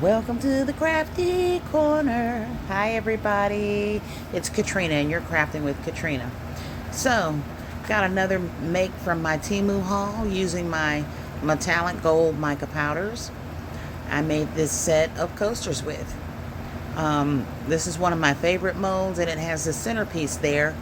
Welcome to the Crafty Corner. Hi everybody, it's Katrina and you're crafting with Katrina. So, got another make from my Temu haul using my metallic gold mica powders. I made this set of coasters with. This is one of my favorite molds, and it has the centerpiece there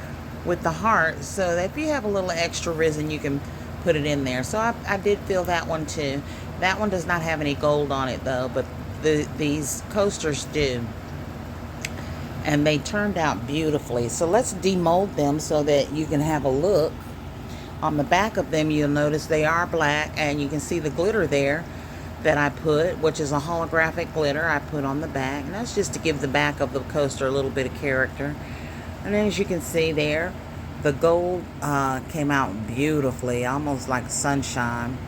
with the heart, so that if you have a little extra resin you can put it in there. So I did fill that one too. That one does not have any gold on it though, but these coasters do, and they turned out beautifully. So let's demold them so that you can have a look. On the back of them you'll notice they are black, and you can see the glitter there that I put, which is a holographic glitter I put on the back, and that's just to give the back of the coaster a little bit of character. And then as you can see there, the gold came out beautifully, almost like sunshine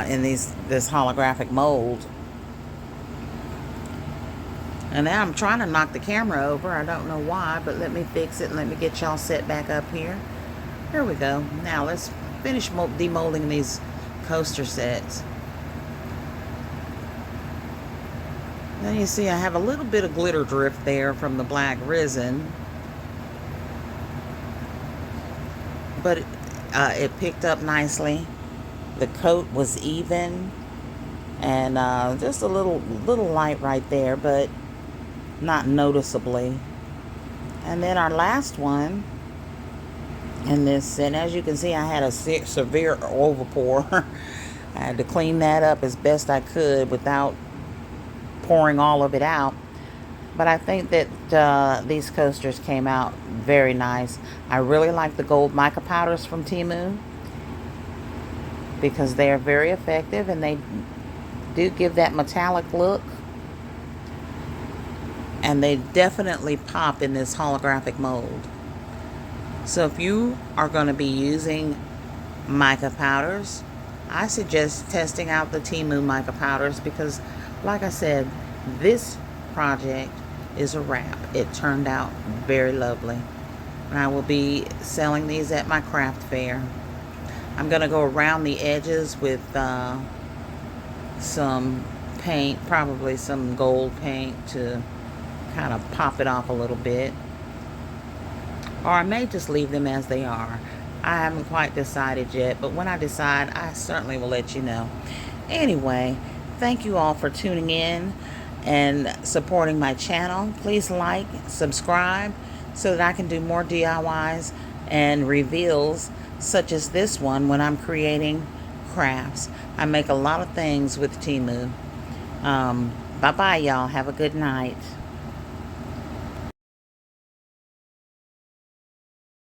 in this holographic mold. And now I'm trying to knock the camera over. I don't know why, but let me fix it and let me get y'all set back up here. Here we go. Now let's finish demolding these coaster sets. Then you see I have a little bit of glitter drift there from the black resin, but it picked up nicely. The coat was even, and just a little light right there, but not noticeably. And then our last one in this set, as you can see, I had a severe overpour. I had to clean that up as best I could without pouring all of it out. But I think that these coasters came out very nice. I really like the gold mica powders from Temu because they are very effective, and they do give that metallic look. And they definitely pop in this holographic mold. So if you are going to be using mica powders, I suggest testing out the Temu mica powders, because like I said, this project is a wrap. It turned out very lovely, and I will be selling these at my craft fair. I'm going to go around the edges with some paint, probably some gold paint, to kind of pop it off a little bit, or I may just leave them as they are. I haven't quite decided yet, but when I decide, I certainly will let you know. Anyway, thank you all for tuning in and supporting my channel. Please like, subscribe, so that I can do more DIYs and reveals such as this one when I'm creating crafts. I make a lot of things with Temu. Bye bye y'all. Have a good night.